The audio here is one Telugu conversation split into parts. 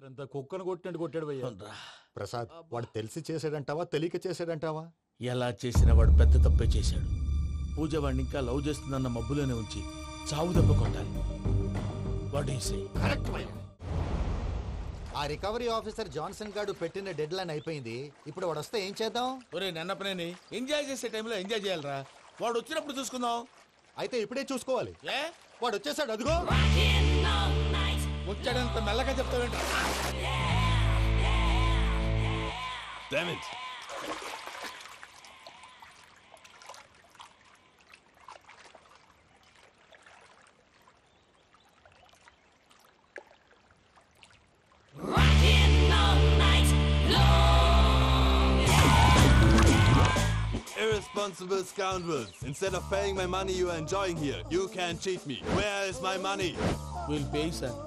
రాత్రంతా కుక్కను కొట్టినట్టు కొట్టాడు భయ్యా. ప్రసాద్ వాడు తెలిసి చేసాడంటావా తెలియక చేసాడంటావా? ఎలా చేసిన వాడు పెద్ద తప్పే చేశాడు. పూజ వాడిని ఇంకా లవ్ చేస్తుందన్న మబ్బులోనే ఉంచి చావు దెబ్బ కొట్టాలి. What you say? కరెక్ట్ భయ్యా. ఆ రికవరీ ఆఫీసర్ జాన్సన్ గారు పెట్టిన డెడ్ లైన్ అయిపోయింది. ఇప్పుడు వాడు వస్తే ఏం చేద్దాం? ఒరే నన్నపనేని ఎంజాయ్ చేసే టైంలో ఎంజాయ్ చేయాలరా. వాడు వచ్చినప్పుడు చూసుకుందాం. అయితే ఇప్పుడే చూసుకోవాలి. ఏ వాడు వచ్చేసాడు, అదిగో. వచ్చాడంత మెల్లగా చెప్తావేంటి? Damn it. Irresponsible scoundrels. Instead of paying my money you are enjoying here, you can't cheat me. Where is my money? Will pay sir.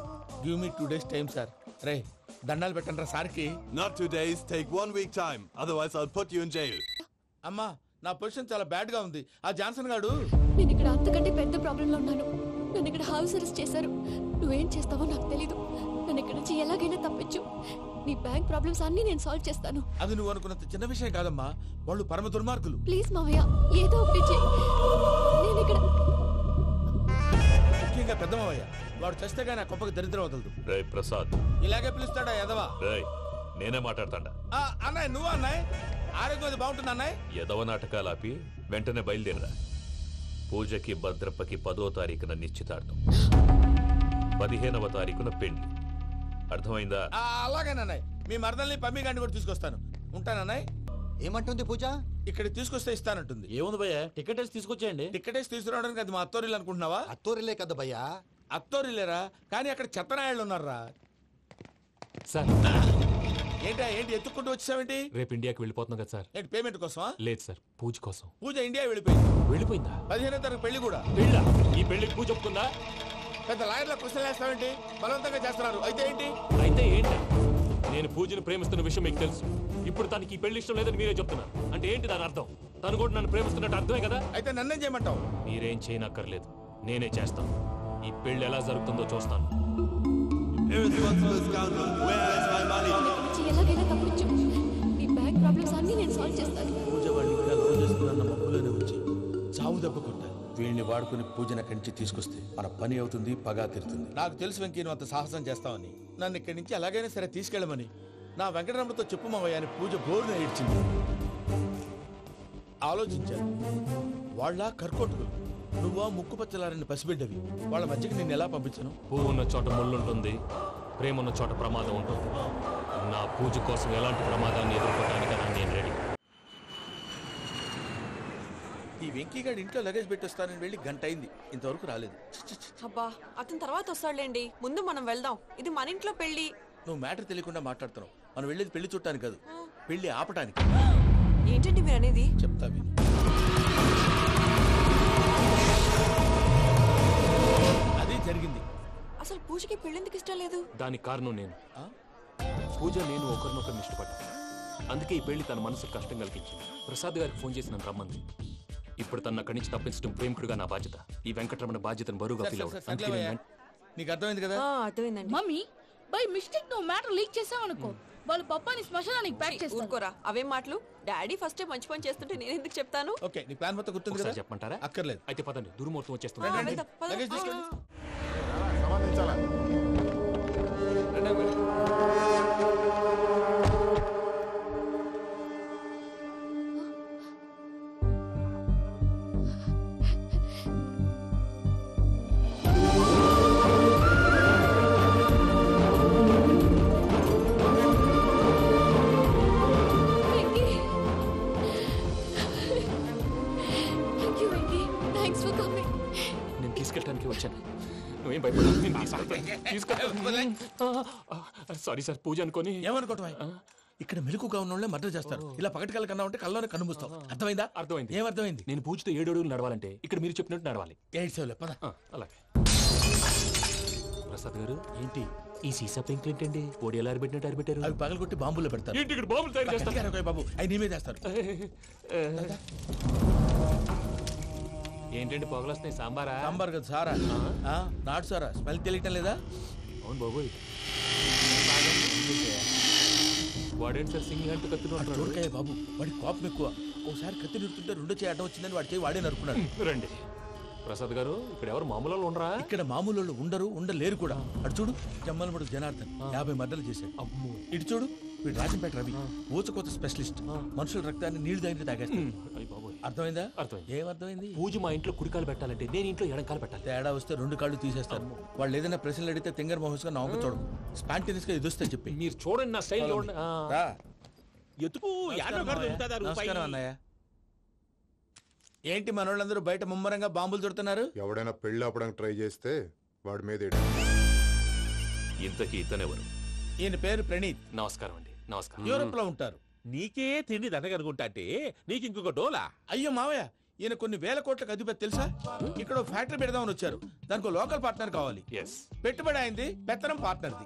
Give me 2 days time sir. రే దండాలు పెట్టండి రా సార్కి. Not 2 days, take 1 week time. Otherwise I'll put you in jail. అమ్మా నా పొజిషన్ చాలా బ్యాడ్ గా ఉంది. ఆ జాన్సన్ గాడు నేను ఇక్కడ అంతకంటే పెద్ద ప్రాబ్లంలో ఉన్నాను. నన్ను ఇక్కడ హౌస్ అరెస్ట్ చేశారు. నువ్వేం చేస్తావో నాకు తెలీదు. నన్ను ఇక్కడ నుంచి ఎలాగైనా తప్పించు. నీ బ్యాంక్ ప్రాబ్లమ్స్ అన్ని నేను సాల్వ్ చేస్తాను. అది నువ్వు అనుకున్నంత చిన్న విషయం కాదమ్మా. వాళ్ళు పరమ దుర్మార్గులు. ప్లీజ్ మావయ్య ఏదో ఒకటి చెయ్యి. నేను ఇక్కడ ముఖ్యంగా పెద్దమావయ్య వాడు చేస్తే గానీ ఆ కొంపకి దరిద్రం వదలదు. రేయ్ ప్రసాద్, ఇలాగే పిలుస్తాడా ఎదవా? రేయ్ నేనే మాట్లాడతాడా? అన్నయ్య నువ్వు అన్నయ్య ఆరోగ్యం అది బాగుంటుంది అన్నయ్య. ఎదవ నాటకాలు ఆపి వెంటనే బయలుదేరరా. పూజకి భద్రప్పకి 10వ తారీఖున నిశ్చితార్థం, 15వ తారీఖున పెళ్లి. అర్థమైందా? అలాగేనన్నయ్య. మీ మరదల్ని పమ్మి గండి కూడా తీసుకొస్తాను. ఉంటానన్నయ్య. ఏమంటుంది పూజ? ఇక్కడికి తీసుకొస్తే ఇస్తానంటుంది. ఏముంది భయ్యా, టికెట్ వేసి తీసుకొచ్చేయండి. టికెట్ వేసి తీసుకురావడానికి అది మా అత్తోరిల్లు అనుకుంటున్నావా? అత్తూరిలే కదా భయ్యా. అత్తోరిల్లేరా, కానీ అక్కడ చెత్తనాయాళ్ళు ఉన్నారా. సార్ ఏంటి ఎత్తుక్కుంటూ వచ్చావేంటి? రేపు ఇండియాకి వెళ్ళిపోతున్నాం కదా సార్. ఏంటి పేమెంట్ కోసమా? లేదు సార్, పూజ కోసం. పూజ ఇండియా వెళ్ళిపోయింది. వెళ్ళిపోయిందా? 15వ తారీఖు పెళ్లి కూడా. పెళ్ళా? ఈ పెళ్లికి పూజ ఒప్పుకుందా? పెద్ద లాయర్ల క్వశ్చన్ వేస్తావేంటి? బలవంతంగా చేస్తున్నారు. అయితే ఏంటి? అయితే ఏంటి? నేను పూజను ప్రేమిస్తున్న విషయం మీకు తెలుసు. ఇప్పుడు తనకి ఈ పెళ్లి ఇష్టం లేదని మీరే చెప్తున్నారు. అంటే ఏంటి దాని అర్థం? తను కూడా నన్ను ప్రేమిస్తున్నట్టు అర్థమే కదా? అయితే నన్నేం చేయమంటావు? మీరేం చేయనక్కర్లేదు, నేనే చేస్తాను. ఈ పెళ్లి ఎలా జరుగుతుందో చూస్తాను. Irresponsible scoundrel, where is my money? ఇక్కడ నుంచి ఎలాగైనా తప్పించు. నీ బ్యాంక్ ప్రాబ్లమ్స్ అన్ని నేను సాల్వ్ చేస్తాను. పూజ వాడిని ఇంకా లవ్ చేస్తుందన్న మబ్బులోనే వచ్చి చావు దెబ్బ కొట్టాలి. వీళ్ళని వాడుకుని పూజన కంచి తీసుకొస్తే మన పని అవుతుంది, పగా తీరుతుంది. నాకు తెలుసు వెంకీ నువ్వు అంత సాహసం చేస్తావని. నన్ను ఇక్కడి నుంచి ఎలాగైనా సరే తీసుకెళ్ళమని నా వెంకటరమణతో చెప్పు మావయ్య అని పూజ బోరున ఏడ్చింది. ఆలోచించాను. వాళ్ళ కర్కోటకులు, నువ్వా ముక్కు పచ్చలారని పసిబిడ్డవి. వాళ్ళ మధ్యకి నేను ఎలా పంపించను? పువ్వు ఉన్న చోట ముళ్ళుంటుంది, ప్రేమ ఉన్న చోట ప్రమాదం ఉంటుంది. నా పూజ కోసం ఎలాంటి ప్రమాదాన్ని ఎదుర్కోవడానికైనా నేను రెడీ. ఈ వెంకీగాడి ఇంట్లో లగేజ్ పెట్టొస్తానని వెళ్ళి గంట అయింది, ఇంతవరకు రాలేదు. అబ్బా అతని తర్వాత వస్తాడులేండి, ముందు మనం వెళ్దాం. ఇది మన ఇంట్లో పెళ్లి. నువ్వు మ్యాటర్ తెలియకుండా మాట్లాడుతున్నావు. మనం వెళ్ళేది పెళ్లి చుట్టానికి కాదు, పెళ్లి ఆపటానికి. ఏంటండి మీరు అనేది? చెప్తా విను. అదే జరిగింది. అసలు పూజకి పెళ్ళెందుకు ఇష్టం లేదు? దానికి కారణం నేను. పూజ నేను ఒకరినొకరిని ఇష్టపడ్డా. అందుకే ఈ పెళ్లి తన మనసుకు కష్టం కలిగించింది. ప్రసాద్ గారికి ఫోన్ చేసి నన్ను రమ్మంది. ఇప్పుడు తన అక్కడి నుంచి తప్పించడం ప్రేమికుడుగా నా బాధ్యత. ఈ వెంకటరమణ బాధ్యతను బరువుగా ఫీల్ అవుతుంది. నీకు అర్థమైంది కదా? అర్థమైందండి. మమ్మీ బై మిస్టేక్ నువ్వు మ్యాటర్ లీక్ చేసావనుకో, వాళ్ళు పప్పాని శ్మశానానికి ప్యాక్ చేస్తారు. ఊరుకోరా, అవేం మాటలు. డాడీ ఫస్ట్ మంచి పని చేస్తుంటే నేను ఎందుకు చెప్తాను? ఓకే, నీ ప్లాన్ మొత్తం గుర్తుంది కదా? చెప్పమంటారా? అక్కర్లేదు. అయితే పదండి, దుర్ముహూర్తం వచ్చేస్తుంది. వెళ్దాం, పద. లగేజ్ తీసుకెళ్ళి. నేను తీసుకెళ్ళడానికి వచ్చాను. నువ్వేం భయపడదు. సారీ సార్, పూజ అనుకోని. ఏమనుకోవటం? ఇక్కడ మెలకుగా ఉన్న వాళ్ళే మర్డర్ చేస్తారు. ఇలా పగటి కళ్ళ కన్నా ఉంటే కళ్ళలోనే కనుమూస్తావు. అర్థమైందా? అర్థమైంది. ఏమర్థమైంది? నేను పూజతో 7 అడుగులు నడవాలంటే ఇక్కడ మీరు చెప్పినట్టు నడవాలి. 8 సేవలే పద. అలాగే. ప్రసాద్ గారు, ఏంటి ఈ సీసా పెంకులు ఏంటండి? పొడి ఎలా అరబెట్టినట్టు అరబెట్టారు? అవి పగలగొట్టి బాంబులో పెడతారు. ఏంటి ఇక్కడ బాంబులు తయారు చేస్తారు? బాబు అవి నీ మీద వేస్తారు. ఏంటండి పొగలొస్తాయి? సాంబారా? సాంబార్ కదా సారా. నాటు సారా. స్మెల్ తెలియటం లేదా? అవును బాబోయ్. వాడేంటి సార్ సింగిల్ హ్యాండ్ కత్తి చూడకాయ బాబు, వాడి కోపం ఎక్కువ. ఒకసారి కత్తి నిరుతుంటే రెండో చేయి అడ్డం వచ్చిందని వాడి చేయి వాడే నరుకున్నాడు. రండి ప్రసాద్ గారు, ఇక్కడ ఎవరు మామూలు వాళ్ళు ఉండరా? ఇక్కడ మామూలు వాళ్ళు ఉండరు, ఉండలేరు కూడా. అటు చూడు, జమ్మలమడు జనార్దన్ 50 మర్డర్లు చేశాడు. ఇటు చూడు, వీడు రాజంపేట రవి, ఊచకోత స్పెషలిస్ట్. మనుషుల రక్తాన్ని నీళ్లు దగ్గర తాగేస్తాడు. అర్థమైందా? అర్థమైంది. ఏమర్థమైంది? పూజ మా ఇంట్లో కుడికాలు పెట్టాలంటే నేను ఇంట్లో ఎడంకాలు పెట్టాలి. తేడా వస్తే 2 కాళ్ళు తీసేస్తారు. వాళ్ళు ఏదైనా ప్రశ్నలు అడిగితే తింగర్ మహోస్ గా నవ్వు చూడదు, స్పాంటినియస్ గా ఎదుస్తా చెప్పి. మీరు చూడండి నా స్టైల్ చూడండి. రా. ఎత్తుకు నమస్కారం అన్నయ్య. ఏంటి మనోళ్ళందరూ బయట ముమ్మరంగా బాంబులు దొరుకుతున్నారు? ఎవడైనా పెళ్లి ఆపడానికి ట్రై చేస్తే వాడి మీద ఇంతకీ ఇతనెవరు? ఈయన పేరు ప్రణీత్. నమస్కారం అండి. నమస్కారం. యూరోప్ లో ఉంటారు. నీకే తిండి దండగనుకుంటా అంటే నీకు ఇంకొక డోలా? అయ్యో మావయ్య, ఈయన కొన్ని వేల కోట్లకు అధిపతి తెలుసా? ఇక్కడ ఓ ఫ్యాక్టరీ పెడదామని వచ్చారు. దానికి లోకల్ పార్ట్నర్ కావాలి. ఎస్. పెట్టుబడి అయింది, పెత్తనం పార్ట్నర్ది.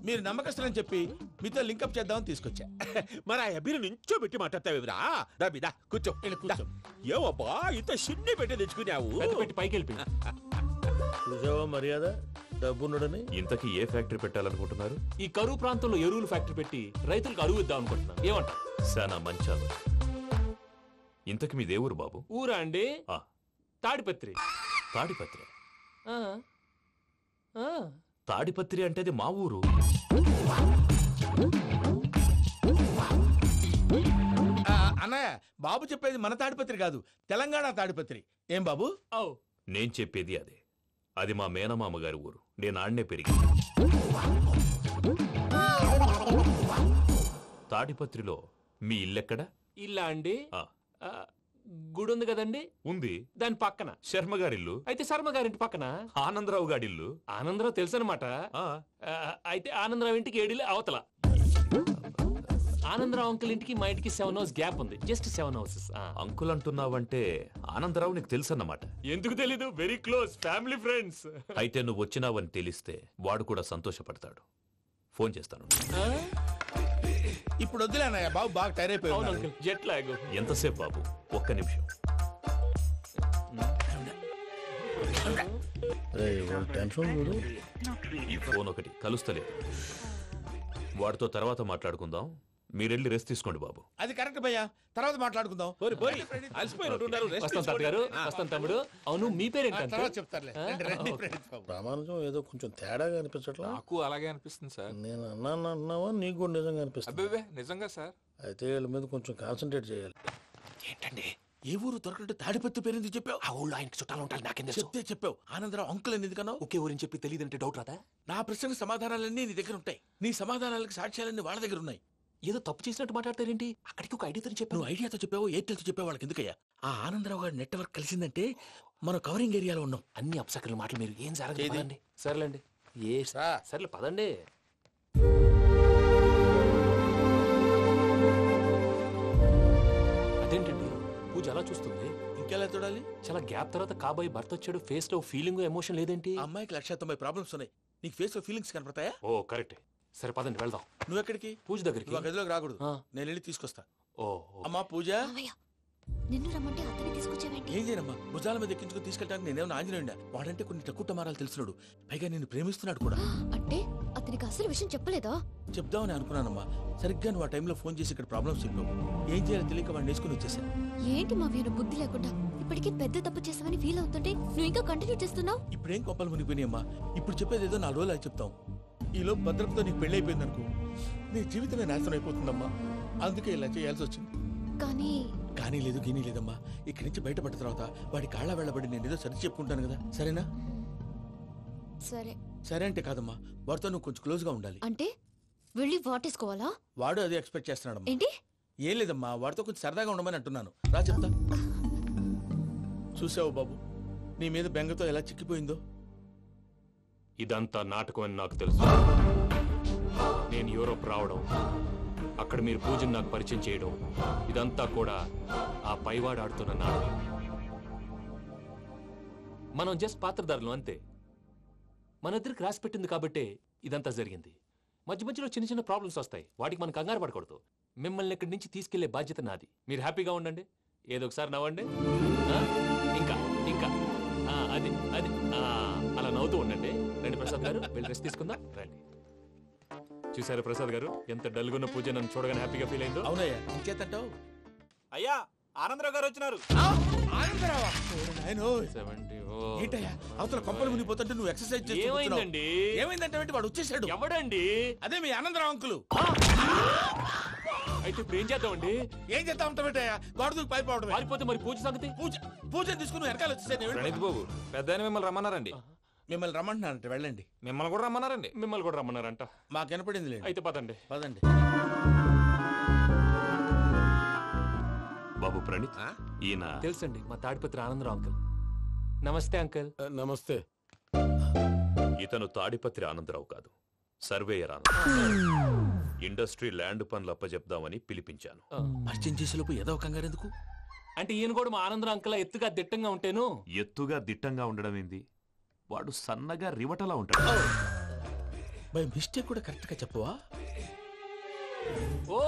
మీరు నమ్మకస్తులని చెప్పి మీతో లింకప్ చేద్దామని తీసుకొచ్చా. మరి ఆ అబ్బిని నుంచో పెట్టి మాట్లాడతావురా? దాబిదా కూర్చో. కూర్చో. ఏవబ్బా ఇంత సిన్ని పెట్టి తెచ్చుకున్నావు? పెట్టి పైకి వెళ్ళిపోయి. చూసావా మర్యాద, డబ్బున్నడని. ఇంతకీ ఏ ఫ్యాక్టరీ పెట్టాలనుకుంటున్నారు? ఈ కరువు ప్రాంతంలో ఎరువులు ఫ్యాక్టరీ పెట్టి రైతులకు అరువు ఇద్దాం అనుకుంటున్నాను. ఏమంటారు? శానా మంచాలు. ఇంతకి మీ దేవురు బాబు? ఊరా అండి? తాడిపత్రి. తాడిపత్రి? తాడిపత్రి అంటే అది మా ఊరు. అన్నయ్య, బాబు చెప్పేది మన తాడిపత్రి కాదు, తెలంగాణ తాడిపత్రి. ఏం బాబు? నేను చెప్పేది అదే. అది మా మేనమామ గారి ఊరు. నేను ఆడనే పెరిగి. తాడిపత్రిలో మీ ఇల్లెక్కడ? ఇల్లా అండి? గుడి ఉంది కదండి. ఉంది. దాని పక్కన శర్మ గారిల్లు. అయితే శర్మ గారింటి పక్కన ఆనందరావు గారిల్లు. ఆనందరావు తెలుసు అనమాట. అయితే ఆనందరావు ఇంటికి 7 అవతల. ఆనందరావు అంకుల్ ఇంటికి మా ఇంటికి 7 hours గ్యాప్ ఉంది. Just 7 hours. అంకుల్ అంటున్నావంటే ఆనందరావు నీకు తెలుసు అన్నమాట. ఎందుకు తెలీదు? Very close family friends. అయితే నువ్వు వచ్చినావని తెలిస్తే వాడు కూడా సంతోషపడతాడు. ఫోన్ చేస్తాను. ఇప్పుడు వద్దులే అన్నయ్య, బాబు బాగా టైర్ అయిపోయాడు. Jet lag. ఎంతసేపు బాబు? ఒక్క నిమిషం. ఈ ఫోన్ ఒకటి కలుస్తలేదు. వాడితో తర్వాత మాట్లాడుకుందాం. మీరెళ్ళి రెస్ట్ తీసుకోండి బాబు. అది కరెక్ట్ భయ్యా, తర్వాత మాట్లాడుకుందాం. వస్తాను తమ్ముడు. అవును, మీ పేరేంటంటే? చెప్తారులే. రామానుజం ఏదో కొంచెం తేడాగా అనిపించట్లా? నాకు అలాగే అనిపిస్తుంది సార్. నేను అన్నాను అంటున్నావా? నీకు కూడా నిజంగా అనిపిస్తుంది? అబ్బే నిజంగా సార్. అయితే వీళ్ళ మీద కొంచెం కాన్సన్ట్రేట్ చేయాలి. ఏంటండి? ఏ ఊరు దొరకట్టు తాడిపత్రి పేరు ఎందుకు చెప్పావు? ఆ ఊళ్ళో ఆయనకి చుట్టాలు ఉంటారు. నాకేం చెప్తే చెప్పావు. ఆనందరావు అంకుల్ అని ఎందుకన్నావు? ఒకే ఊరిని చెప్పి తెలియదంటే డౌట్ రాదా? నా ప్రశ్నకు సమాధానాలన్నీ నీ దగ్గర ఉంటాయి. నీ సమాధానాలకు సాక్ష్యాలన్నీ వాళ్ళ దగ్గర ఉన్నాయి. ఏదో తప్పు చేసినట్టు మాట్లాడతారేంటి? అక్కడికి ఒక ఐడియాతో చెప్పావు. నువ్వు ఐడియాతో చెప్పావు, ఎయిర్టెల్తో చెప్పావు. వాళ్ళకి ఎందుకయ్యా? ఆ ఆనందరావు గారి నెట్వర్క్ కలిసిందంటే మనం కవరింగ్ ఏరియాలో ఉన్నాం. అన్ని అప్సకర్ల మాటలు మీరు ఏం జరగదండి. సర్లేండి. సర్లే పదండి. అదేంటండి పూజ అలా చూస్తుంది? ఇంకెలా చూడాలి? చాలా గ్యాప్ తర్వాత కాబోయే భర్త వచ్చాడు. ఫేస్ లో ఫీలింగ్ ఎమోషన్ లేదేంటి? అమ్మాయికి 190 ప్రాబ్లమ్స్ ఉన్నాయి. నీకు ఫేస్ లో ఫీలింగ్స్ కనపడతాయా? ఓ కరెక్ట్. సరే పదండి వెళ్దాం. నువ్వెక్కడికి? పూజ దగ్గరికి. నువ్వు గదిలోకి రాకూడదు. నేను వెళ్ళి తీసుకొస్తా. ఓ అమ్మా పూజ. నిన్ను రమ్మంటే అతన్ని తీసుకొచ్చావేంటి? ఏం చేయనమ్మా, భుజాల మీద ఎక్కించుకుని తీసుకెళ్ళడానికి నేనేమన్నా ఆంజనేయుడా? వాడంటే కొన్ని తక్కువ టమారాలు తెలిసినాడు, పైగా నేను ప్రేమిస్తున్నాడు కూడా. అంటే అతనికి అసలు విషయం చెప్పలేదా? చెప్దామని అనుకున్నానమ్మా. సరిగ్గా నువ్వు ఆ టైంలో ఫోన్ చేసి ఇక్కడ ప్రాబ్లమ్స్ చెప్పావు. ఏం చేయాలో తెలియక వాడిని వేసుకుని వచ్చేసాను. ఏంటి మా వీరు బుద్ధి లేకుండా ఇప్పటికీ పెద్ద తప్పు చేసావని ఫీల్ అవుతుంటే నువ్వు ఇంకా కంటిన్యూ చేస్తున్నావు? ఇప్పుడేం కోపాలు మునిగిపోయినాయమ్మా. ఇప్పుడు చెప్పేది ఏదో 4 రోజులు అది చెప్తాం. ఈలోపు భద్రతతో నీకు పెళ్లి అయిపోయింది అనుకో, నీ జీవితమే నాశనం అయిపోతుందమ్మా. అందుకే ఇలా చేయాల్సి వచ్చింది. కానీ లేదు గీనీ లేదమ్మా. ఇక్కడి నుంచి బయటపడ్డ తర్వాత వాడి కాళ్ళ వెళ్ళబడి నేను ఏదో సరి చెప్పుకుంటాను కదా, సరేనా? సరే అంటే కాదమ్మా, వాడితో నువ్వు కొంచెం క్లోజ్ గా ఉండాలి. అంటే వెళ్ళి వాటేసుకోవాలా? వాడు అది ఎక్స్పెక్ట్ చేస్తున్నాడమ్మా. ఏంటి? ఏం లేదమ్మా, వాడితో కొంచెం సరదాగా ఉండమని అంటున్నాను. రా చెప్తా. చూసావు బాబు, నీ మీద బెంగతో ఎలా చిక్కిపోయిందో. ఇదంతా నాటకం అని నాకు తెలుసు. నేను యూరోప్ రావడం, అక్కడ మీరు పూజను నాకు పరిచయం చేయడం, ఇదంతా కూడా ఆ పైవాడు ఆడుతున్న నాటకం. మనం జస్ట్ పాత్రధారులు అంతే. మన ఇద్దరికి రాసి పెట్టింది కాబట్టే ఇదంతా జరిగింది. మధ్య మధ్యలో చిన్న చిన్న ప్రాబ్లమ్స్ వస్తాయి, వాటికి మనం కంగారు పడకూడదు. మిమ్మల్ని ఇక్కడి నుంచి తీసుకెళ్లే బాధ్యత నాది. మీరు హ్యాపీగా ఉండండి, ఏదో ఒకసారి నవ్వండి. ఇంకా ఇంకా అది అది అలా నవ్వుతూ ఉండండి. రండి ప్రసాద్ గారు, వెళ్ళి రెస్ట్ తీసుకుందాం. రండి. చూసారా ప్రసాద్ గారు ఎంత డల్గున్న పూజ నన్ను చూడగానే హ్యాపీగా ఫీల్ అయిందో. అవునయ్యా, ఇంకేతంటావు? అయ్యా ఆనందరావు గారు వచ్చినారు. ఏంటయ్యా అవతల కొంపలు మునిగిపోతుంటే నువ్వు ఎక్సర్సైజ్ చేస్తూ ఏమైందండి? ఏమైందంటే వాడు వచ్చేసాడు. ఎవడండి? అదే మీ ఆనందరావు అంకులు. అయితే ఇప్పుడు ఏం చేద్దామండి? ఏం చేస్తా ఉంటావేటయ్యా, గోడ దూకి పైపోవడం. పారిపోతే మరి పూజ సంగతి? పూజ తీసుకుని వెనకాల వచ్చేసాను. ప్రణీత్ బాబు పెద్ద ఆయన మిమ్మల్ని రమ్మన్నారండి. మిమ్మల్ని రమ్మంటున్నారంట, వెళ్ళండి. మిమ్మల్ని కూడా రమ్మన్నారండి. మిమ్మల్ని కూడా రమ్మన్నారంట. మాకు వినపడింది లేదు. అయితే పదండి. పదండి. బాబు ప్రణీత్, ఈయన తెలుసండి మా తాడిపత్రి ఆనందరావు అంకుల్. నమస్తే అంకుల్. నమస్తే. ఇతను తాడిపత్రి ఆనందరావు కాదు, సర్వేయర్ ఆనందరావు. ఇండస్ట్రీ ల్యాండ్ పనులు అప్పచెప్దామని పిలిపించాను. పరిచయం చేసేలోపు ఏదో కంగారు ఎందుకు? అంటే ఈయన కూడా మా ఆనందరావు అంకుల్ ఎత్తుగా దిట్టంగా ఉంటేను. ఎత్తుగా దిట్టంగా ఉండడం ఏంది? వాడు సన్నగా రివటలా ఉంటాడు. బై మిస్టేక్ కూడా కరెక్ట్ గా చెప్పవా? ఓ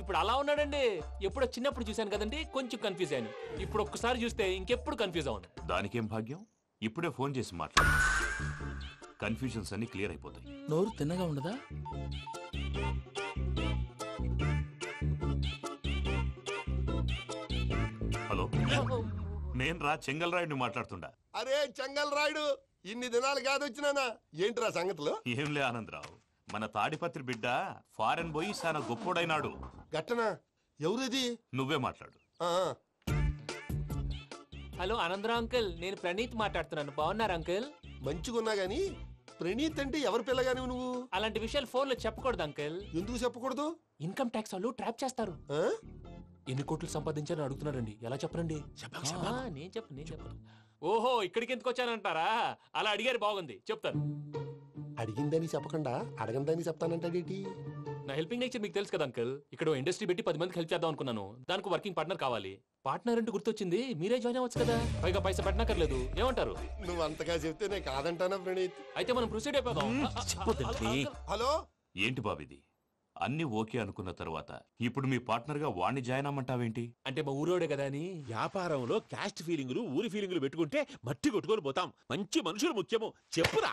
ఇప్పుడు అలా ఉన్నాడండి. ఎప్పుడో చిన్నప్పుడు చూశాను కదండి, కొంచెం కన్ఫ్యూజ్ అయ్యాను. ఇప్పుడు ఒక్కసారి చూస్తే ఇంకెప్పుడు కన్ఫ్యూజ్ అవును. దానికేం భాగ్యం, ఇప్పుడే ఫోన్ చేసి మాట్లాడు. కన్ఫ్యూజన్స్ అన్ని క్లియర్ అయిపోతాయి. నోరు తిన్నగా ఉండదా? హలో, నేను రా చెంగల్ రాయుడిని మాట్లాడుతుండా. అరే చెంగల్ రాయుడు, ఇన్ని దినాలు కాదు వచ్చినానా? ఏంట్రా సంగతులు? ఏంలే ఆనందరావు, మన తాడిపత్రి బిడ్డ ఫారెన్ పోయి చాలా గొప్పోడైనాడు. గట్టనా? ఎవరిది? నువ్వే మాట్లాడు. హలో ఆనందరావు అంకుల్, నేను ప్రణీత్ మాట్లాడుతున్నాను. బాగున్నారు అంకుల్? మంచిగున్నా గాని ప్రణీత్ అంటే ఎవరి పిల్లగాని నువ్వు? అలాంటి విషయాలు ఫోన్ లో చెప్పకూడదు అంకుల్. ఎందుకు చెప్పకూడదు? ఇన్కమ్ ట్యాక్స్ వాళ్ళు ట్రాప్ చేస్తారు. ఎన్ని కోట్లు సంపాదించాలని అడుగుతున్నారండి. ఎలా చెప్పరండి? నేను చెప్పను. ఓహో, ఇక్కడికి ఎందుకు వచ్చానంటారా? అలా అడిగారు, బాగుంది, చెప్తాను. అడిగిందని చెప్పకుండా అడగందని చెప్తానంటాడేటి? నా హెల్పింగ్ నేచర్ మీకు తెలుసు కదా అంకుల్. ఇక్కడ ఇండస్ట్రీ పెట్టి 10 మందికి హెల్ప్ చేద్దాం అనుకున్నాను. దానికి వర్కింగ్ పార్ట్నర్ కావాలి. పార్ట్నర్ అంటే గుర్తొచ్చింది, మీరే జాయిన్ అవ్వచ్చు కదా. పైగా పైసా పెట్టనక్కర్లేదు. ఏమంటారు? నువ్వు అంతగా చెప్తే నేను కాదంటానా ప్రణీత్? అయితే మనం ప్రొసీడ్ అయిపోదాం. హలో, ఏంటి బాబిది? అన్ని ఓకే అనుకున్న తర్వాత ఇప్పుడు మీ పార్ట్నర్ గా వాణ్ణి జాయిన్ అమ్మంటావేంటి? అంటే మా ఊరోడే కదా అని. వ్యాపారంలో క్యాస్ట్ ఫీలింగులు, ఊరి ఫీలింగులు పెట్టుకుంటే మట్టి కొట్టుకొని పోతాం. మంచి మనుషులు ముఖ్యము. చెప్పురా.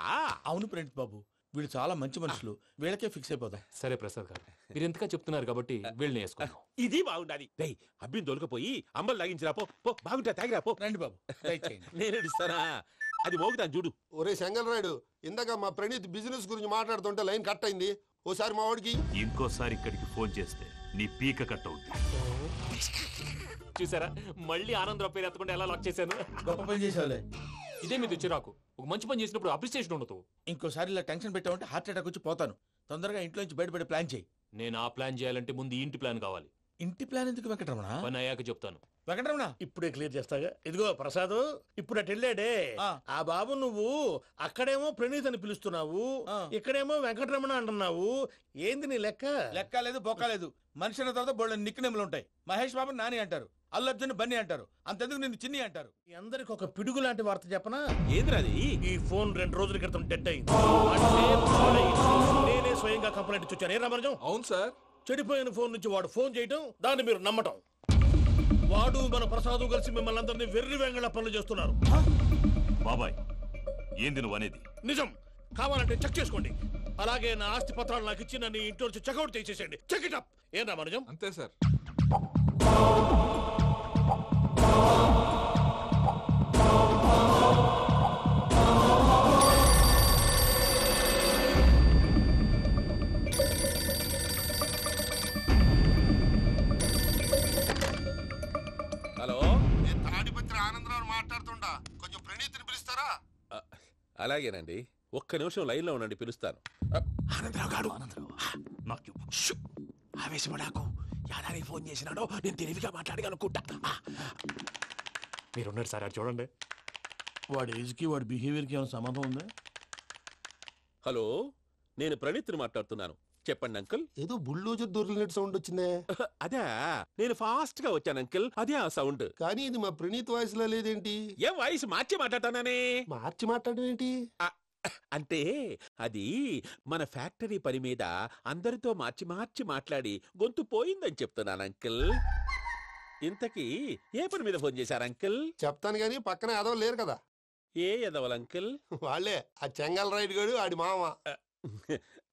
అవును ప్రణీత్ బాబు, వీళ్ళు చాలా మంచి మనుషులు. వీళ్ళకే ఫిక్స్ అయిపోదాం. సరే ప్రసాద్ గారు, మీరు ఎంతగా చెప్తున్నారు కాబట్టి వీళ్ళని వేసుకుందాం. ఇది బాగుండాలి. డై అబ్బిని దొలకపోయి అమ్మలు లాగించిరా పో. బాగుంటా తాగిరా పో. రండి బాబు, నేను ఇస్తానా? అది మోగుతాను చూడు. ఒరే చెంగల్ రాయుడు, ఇందాక మా ప్రణీత్ బిజినెస్ గురించి మాట్లాడుతుంటే లైన్ కట్ అయింది. ఓసారి మా వాడికి ఇంకోసారి ఇక్కడికి ఫోన్ చేస్తే నీ పీక కట్ అవుద్ది. చూసారా, మళ్ళీ ఆనందరావు పేరు ఎత్తకుండా ఎలా లాక్ చేశాను. గొప్ప పని చేసేవాళ్ళే. ఇదే మీద చిరాకు. ఒక మంచి పని చేసినప్పుడు అప్రిసియేషన్ ఉండదు. ఇంకోసారి ఇలా టెన్షన్ పెట్టామంటే హార్ట్ అటాక్ వచ్చి పోతాను. తొందరగా ఇంట్లో నుంచి బయటపడే ప్లాన్ చేయి. నేను ఆ ప్లాన్ చేయాలంటే ముందు ఈ ఇంటి ప్లాన్ కావాలి. ఇంటి ప్లాన్ ఎందుకు వెంకటరమణ? పని అయ్యాక చెప్తాను. వెంకటరమణ ఇప్పుడే క్లియర్ చేస్తాగా. ఇదిగో ప్రసాద్, ఇప్పుడు అటు వెళ్ళాడే ఆ బాబు, నువ్వు అక్కడేమో ప్రణీత్ అని పిలుస్తున్నావు, ఇక్కడేమో వెంకటరమణ అంటున్నావు. ఏంది నీ లెక్క? లెక్క లేదు, బొక్క లేదు. మనిషి అన్న తర్వాత బోళ్ళ నిక్నెములు ఉంటాయి. మహేష్ బాబు నాని అంటారు, అల్లు అర్జున్ బన్నీ అంటారు, అంతెందుకు నిన్ను చిన్ని అంటారు. అందరికి ఒక పిడుగు లాంటి వార్త చెప్పనా? ఏంద్రది? ఈ ఫోన్ 2 రోజుల క్రితం డెడ్ అయింది. నేనే స్వయంగా కంప్లైంట్ ఇచ్చాను. ఏ రామరాజం? అవును సార్. చెడిపోయిన ఫోన్ నుంచి వాడు ఫోన్ చేయటం, దాన్ని మీరు నమ్మటం. వాడు మన ప్రసాదు కలిసి మిమ్మల్ని అందరినీ వెర్రి వెంగళ పనులు చేస్తున్నారు. బాబాయ్, ఏంది నువ్వు అనేది? నిజం. కావాలంటే చెక్ చేసుకోండి. అలాగే నా ఆస్తి పత్రాలు నాకు ఇచ్చి నన్ను ఇంట్లో నుంచి చెక్అౌట్ చేసేసండి. Check it up. ఏం రామరాజం? అంతే సార్. హలో, నేను తాడిపత్రి ఆనందరావు మాట్లాడుతుండా. కొంచెం ప్రణీతిని పిలుస్తారా? అలాగేనండి. ఒక్క నిమిషం లైన్ లో ఉండండి, పిలుస్తాను. ఆనందరావు గాడు. నాకు ఆవేశపడాకు. యాదానికి ఫోన్ చేసినాడో నేను తెలివిగా మాట్లాడగలనుకుంటా. మీరున్నారు సార్, అది చూడండి. వాడి ఏజ్కి వాడి బిహేవియర్కి ఏమైనా సంబంధం ఉందా? హలో, నేను ప్రణీత్ని మాట్లాడుతున్నాను. చెప్పండి అంకుల్. ఏదో బుల్డోజర్ దొరికినట్టు సౌండ్ వచ్చిందే. అదే, నేను ఫాస్ట్ గా వచ్చాను అంకుల్. అదే ఆ సౌండ్. కానీ ఇది మా ప్రణీత్ వాయిస్ లో లేదేంటి? ఏం వాయిస్ మార్చి మాట్లాడతాననే? మార్చి మాట్లాడడం ఏంటి? అంటే అది మన ఫ్యాక్టరీ పని మీద అందరితో మార్చి మార్చి మాట్లాడి గొంతు పోయిందని చెప్తున్నాను అంకుల్. ఇంతకీ ఏ పని మీద ఫోన్ చేశారు అంకుల్? చెప్తాను గానీ పక్కన ఏదో లేరు కదా. ఏ ఎదవల్ అంకుల్? వాళ్ళే, ఆ చెంగల్ రైడ్ గాడు ఆడి మామ.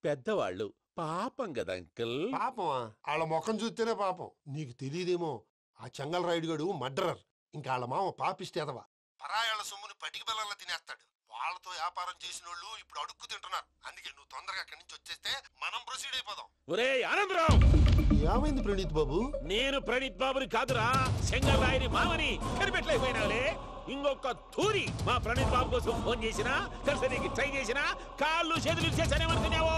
పెద్దవాళ్ళు పాపం కదా అంకుల్. పాపమా? వాళ్ళ ముఖం చూస్తేనే పాపం. నీకు తెలియదేమో, ఆ చెంగల్ రైడ్ గడు మర్డరర్. ఇంకా వాళ్ళ మామ పాపిస్తేదవా, పరాయాళ్ళ సొమ్ముని పటికి బెల్లంలో తినేస్తాడు. వాళ్ళతో వ్యాపారం చేసిన వాళ్ళు ఇప్పుడు అడుక్కు తింటున్నారు. అందుకే నువ్వు తొందరగా అక్కడి నుంచి వచ్చేస్తే మనం ప్రొసీడ్ అయిపోదాం. ఒరే ఆనందరావు, ఏమైంది ప్రణీత్ బాబు? నేను ప్రణీత్ బాబుని కాదురా, చెంగల్ రాయని మామని కనిపెట్టలేకపోయినావులే. ఇంకొక తూరి మా ప్రణీత్ బాబు కోసం ఫోన్ చేసినా, కలిసి ట్రై చేసినా కాళ్ళు చేతులు చేశానేమనుకున్నావో.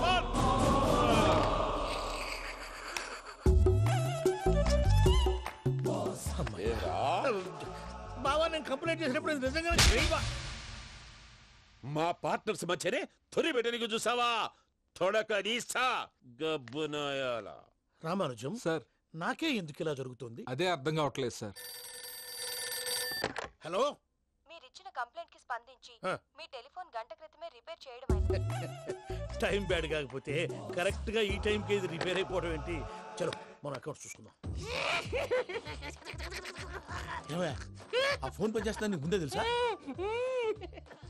ఫోన్ బావా, నేను కంప్లైంట్ చేసినప్పుడు ఇది నిజంగానే చేయవా? మా పార్ట్నర్స్ మధ్యనే తొలి పెట్టడానికి చూసావా? తొడక నీస్తా గబ్బునాయాల. రామానుజం సార్, నాకే ఎందుకు ఇలా జరుగుతుంది? అదే అర్థం కావట్లేదు సార్. హలో, మీరిచ్చిన కంప్లైంట్ కి స్పందించి ఆ. మీ టెలిఫోన్ గంట క్రితమే రిపేర్ చేయడం టైం బ్యాడ్ కాకపోతే కరెక్ట్ గా ఈ టైంకి ఇది రిపేర్ అయిపోవడం ఏంటి? చలో మన అకౌంట్ చూసుకుందాం. ఏమయ్యా, ఆ ఫోన్ పనిచేస్తున్నా నీకు ముందే తెలుసా?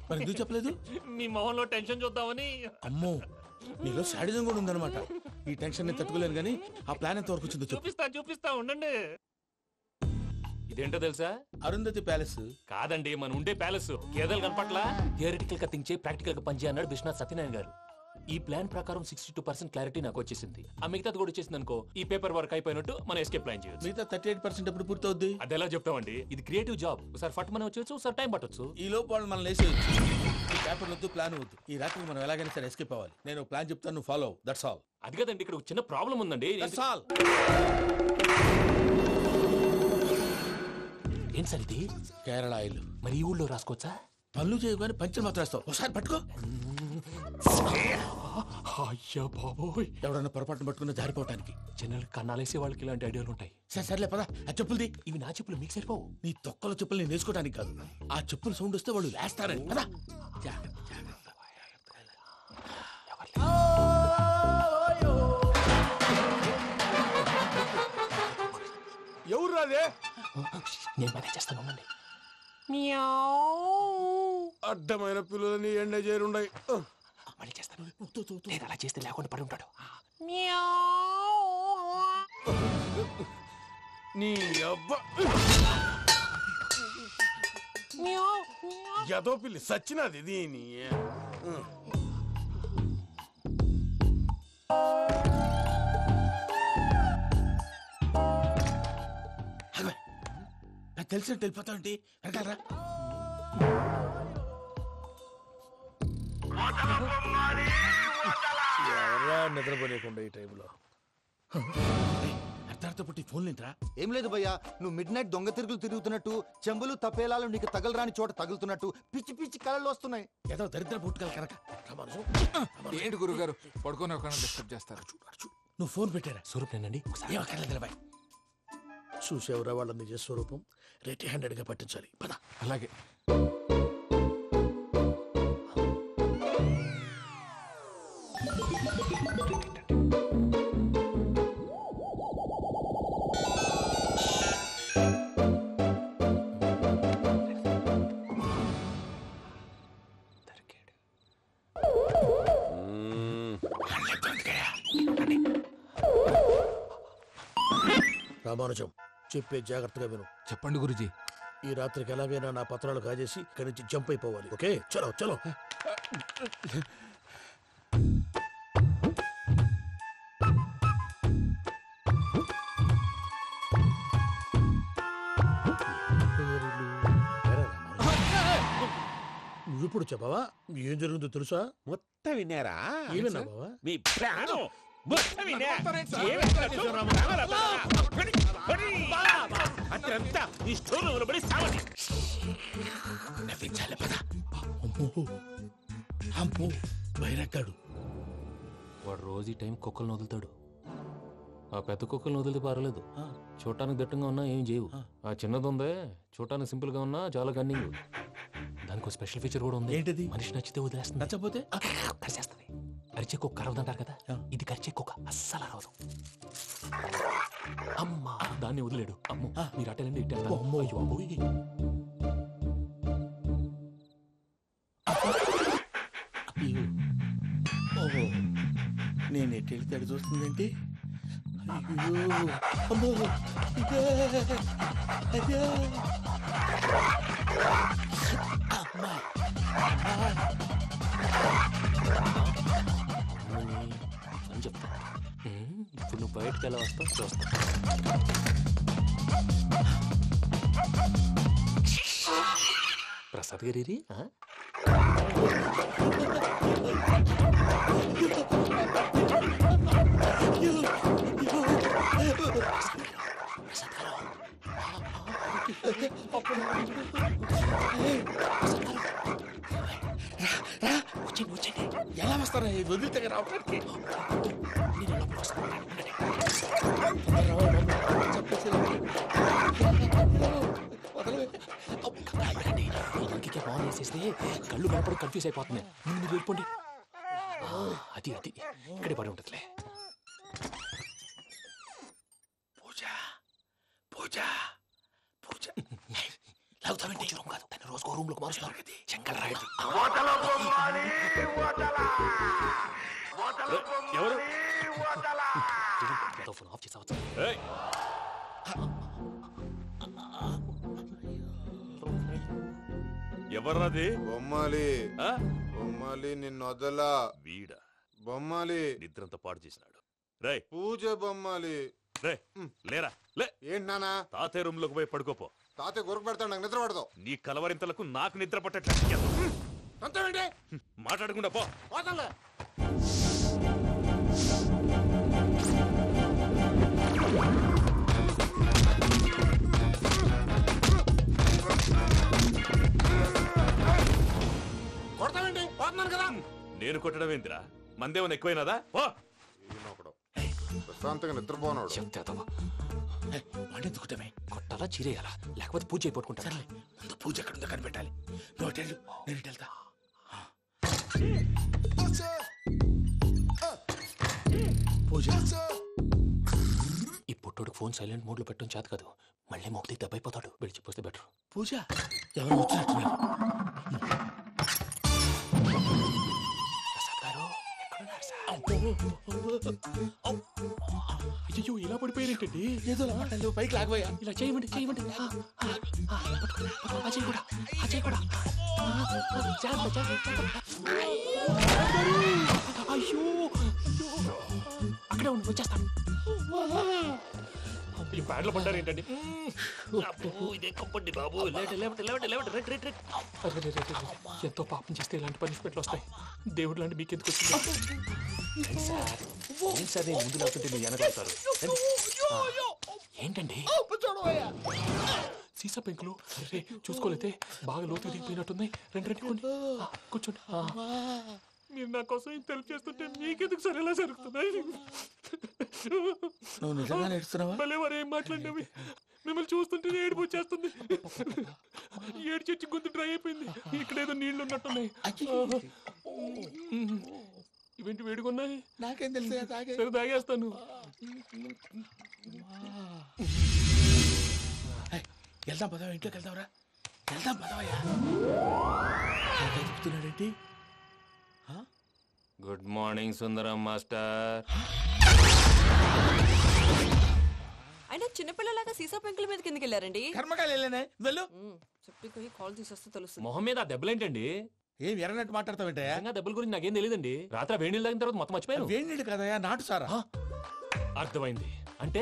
మరి ఎందుకు చెప్పలేదు? మీ మొహంలో టెన్షన్ చూద్దామని. అమ్మో, నీలో శాడిజం కూడా ఉందన్నమాట. ఈ టెన్షన్ ని తట్టుకోలేను కానీ ఆ ప్లాన్ ఎంత వరకు వచ్చిందో చెప్పు. చూపిస్తా ఉండండి. ఇదేంటో తెలుసా? అరుంధతి ప్యాలెస్ కాదండి, మన ఉండే ప్యాలెస్. గేదెలు కనపట్లా? థియరిటికల్ గా థింక్ చేయి, ప్రాక్టికల్ గా పనిచేయ అన్నాడు విశ్వనాథ్ సత్యనారాయణ గారు. ఈ ప్లాన్ ప్రకారం 62% క్లారిటీ నాకు వచ్చేసింది. ఆ మిగతాది కూడా వచ్చేసింది అనుకో, ఈ పేపర్ వర్క్ అయిపోయినట్టు మనం ఎస్కేప్ ప్లాన్ చేయొచ్చు. మిగతా 38% ఎప్పుడు పూర్తవుద్ది? అది ఎలా చెప్తామండి? ఇది క్రియేటివ్ జాబ్. ఒకసారి ఫట్ మనం వచ్చేచ్చు, ఒకసారి టైం పట్టొచ్చు. ఈ లోపు వాళ్ళు మనం లేసేయచ్చు. ఈ పేపర్ వద్దు, ప్లాన్ వద్దు. ఈ రాత్రి మనం ఎలాగైనా సరే ఎస్కేప్ అవ్వాలి. నేను ప్లాన్ చెప్తాను, నువ్వు ఫాలో. That's all. అది కదండి, ఇక్కడ ఒక చిన్న ప్రాబ్లం ఉందండి. That's all. ఏం సార్ ఇది? కేరళ ఆయిల్. మరి ఈ ఊళ్ళో రాసుకోవచ్చా? పనులు చేయగానే పంచర్ మాత్రం వేస్తావు. ఒకసారి పట్టుకో. అయ్యా బాబోయ్, ఎవడన్నా పొరపాటును పట్టుకున్న జారిపోవటానికి. జనరల్ కన్నాలేసే వాళ్ళకి ఇలాంటి ఐడియాలు ఉంటాయి. సర్లే పదా, ఆ చెప్పులది. ఇవి నా చెప్పులు, మీకు సరిపోవు. నీ తొక్కల చెప్పులు నేను వేసుకోవడానికి కాదు, ఆ చెప్పులు సౌండ్ వస్తే వాళ్ళు వేస్తారని. పదా. ఎవరు రాదే? నేను పని చేస్తాను. అడ్డమైన పిల్లలని ఎండ చేరుండయి. మళ్ళీ చేస్తాను. నేను అలా చేస్తే లేకుండా పడి ఉంటాడు. నీ అబ్బా ఎదో పిల్లి సచ్చినది దీని. తెలిసినట్టు వెళ్ళిపోతా ఉంటే వెనకాలరా. ఎవరా నిద్రపోలేకుండా ఈ టైంలో? అర్ధార్థ పుట్టి ఫోన్ లేంట్రా. ఏం లేదు భయ్యా, నువ్వు మిడ్ నైట్ దొంగ తిరుగులు తిరుగుతున్నట్టు, చెంబులు తపేలాలు నీకు తగలరాని చోట తగులుతున్నట్టు పిచ్చి పిచ్చి కళలు వస్తున్నాయి. ఏదో దరిద్ర పుట్టుకల కనుక. ఏంటి గురుగారు పడుకొని ఒక డిస్టర్బ్ చేస్తారు? నువ్వు ఫోన్ పెట్టారా? స్వరూప్ నేనండి. ఏమక్కర్లేదు. చూసేవరా వాళ్ళ నిజ స్వరూపం? రెట్టి హ్యాండెడ్ గా పట్టించాలి. పద. అలాగే. రామానుజం, చెప్పే జాగ్రత్తగా విను. చెప్పండి గురుజీ. ఈ రాత్రికి ఎలాగైనా నా పత్రాలు కాజేసి ఇక్కడి నుంచి జంప్ అయిపోవాలి. ఓకే, చలో చలో. నువ్విప్పుడు చెప్పవా ఏం జరుగుతుందో తెలుసా? మొత్తం విన్నారా? ఏమన్నా బావా? మీ ప్రాణం మొత్తం విన్నా. అతనంతా ఈ స్టోర్ రూమ్ లో పడి సావండి. నవ్వించాలి. పద. అమ్మో అమ్మో, బైరక్కాడు. వాడు రోజు ఈ టైం కుక్కలను వదులుతాడు. ఆ పెద్ద కుక్కలను వదిలితే పర్లేదు, చూడటానికి దట్టంగా ఉన్నా ఏం చేయవు. ఆ చిన్నది ఉందే, చూడటానికి సింపుల్ గా ఉన్నా చాలా కన్నింగ్. దానికి ఒక స్పెషల్ ఫీచర్ కూడా ఉంది. ఏంటిది? మనిషి నచ్చితే వదిలేస్తుంది, నచ్చపోతే కరిచేస్తుంది. అరిచే కుక్క అరవదంటారు కదా, ఇది కరిచే కుక్క అస్సలు అరవదు. అమ్మా, దాన్ని వదిలేడు. అమ్మో, మీరు అటెండి ఇట్టే. నేను ఎటు వెళ్తే అటు చూస్తుందంటే అయ్యో అమ్మో ఇదే అయ్యో అమ్మా అని చెప్తా. ఇప్పుడు నువ్వు బయటకు ఎలా వస్తావు చూస్తా. ప్రసాద్ గారి ఎలా వస్తారా వదిలితే రావడానికి ఫోన్ చేసేస్తే కళ్ళు కనపడి కన్ఫ్యూజ్ అయిపోతున్నాయి. మీరు వెళ్ళిపోండి. అది అది ఇక్కడే పడి ఉంటుందిలే. పూజ పూజ పూజ లాగుతామంటే రూమ్ కాదు, తన రోజుకో రూమ్ లోకి మారుస్తున్నారు కదా శంకర్ రాయుడు. ఎవరు ఫోన్ ఆఫ్ చేసావచ్చు. ఎవర్రాది? బొమ్మాలి బొమ్మాలి నిన్ను వదలా. వీడ బొమ్మాలి నిద్రంతా పాడు చేసినాడు. రే పూజ బొమ్మాలి. రే లేరా లే. ఏంటి నానా? తాతయ్య రూమ్ లోకి పోయి పడుకోపో. తాతయ్య గురకు పెడతాడు, నాకు నిద్ర పడతావు. నీ కలవరింతలకు నాకు నిద్ర పట్టట్లేదు. అంతేంటి మాట్లాడకుండా పో. పోతాలే. కొడతావేంటి? పోతున్నాను కదా. నేను కొట్టడం ఏంటిరా? మందేమన్నా ఎక్కువైనదా? ఓ ప్రశాంతంగా నిద్రపోనాడు. వాడెందుకుంటామే కొట్టాలా చీరేయాలా లేకపోతే పూజ అయిపోట్టుకుంటా. ముందు పూజ ఎక్కడ ఉందో కనిపెట్టాలి. నువ్వు వెళ్ళు, నేను ఇటు వెళ్తా. పూజ ఈ పుట్టోడికి ఫోన్ సైలెంట్ మోడ్ లో పెట్టడం చేత కాదు. మళ్ళీ మొక్కి దెబ్బైపోతాడు. విడిచిపోతే బెటర్. పూజ ఎవరు వచ్చినట్టున్నారు. అయ్యో ఇలా పడిపోయారేంటండి? ఏదో మాట్లాడలేవు, పైకి లాగబోయా. ఇలా చేయమండి చేయమండి. అజయ్ కూడా అజయ్ కూడా. అయ్యో అక్కడే ఉండి వచ్చేస్తాను. ఈ బ్యాడ్లో పడ్డారు ఏంటండి? ఎంతో పాపం చేస్తే ఇలాంటి పనిష్మెంట్లు వస్తాయి. దేవుడు లాంటి మీకెందుకు వచ్చింది? సార్ నేను ముందు లేకుంటే మీరు వెనకాడతారు. ఏంటండి సీసా పెంకులు చూసుకోలేతే బాగా లోతు దిగిపోయినట్టున్నాయి. రెండు కూర్చోండి. మీరు నా కోసం ఇంత హెల్ప్ చేస్తుంటే మీకెందుకు సరే ఎలా జరుగుతున్నాయి? నువ్వు నిజంగా నేర్చుతున్నావా? భలే వారు ఏం మాట్లాడినవి. మిమ్మల్ని చూస్తుంటే ఏడుపు వచ్చేస్తుంది. ఏడు చెట్టు గొంతు డ్రై అయిపోయింది. ఇక్కడ ఏదో నీళ్లు ఉన్నట్టున్నాయి. ఇవేంటి వేడుకున్నాయి? నాకేం తెలుసు. సరే తాగేస్తాను. వెళ్దాం పదవా, ఇంట్లోకి వెళ్దాంరా. వెళ్దాం పదవయ్యా. చెప్తున్నాడేంటి? గుడ్ మార్నింగ్ సుందరం మాస్టర్. అయినా చిన్నపిల్లలాగా సీసా పెంకుల మీద కిందకి వెళ్ళారండి. కర్మకాయలు వెళ్ళానే వెళ్ళు. చెప్పి కాల్ తీసేస్తే తెలుస్తుంది. మొహం మీద ఆ దెబ్బలేంటండి? ఏం ఎర్రనట్టు మాట్లాడతావేంటయ్యా? దెబ్బల గురించి నాకేం తెలియదండి. రాత్రి వేడి నీళ్ళు తాగిన తర్వాత మొత్తం మర్చిపోయాను. వేడి నీళ్ళు కదయ్యా, నాటు సారా. అర్థమైంది. అంటే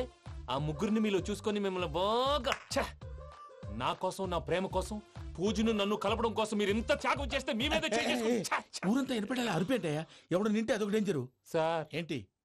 ఆ ముగ్గురిని మీలో చూసుకొని మిమ్మల్ని బాగా నా కోసం నా ప్రేమ కోసం పూజను నన్ను కలపడం కోసం మీరు ఇంత త్యాగం చేస్తే మీ మీద ఊరంతా ఎనపడేలా అరిపేంటయ్యా. ఎవడు నింటే అదొక డేంజరు. సార్ ఏంటి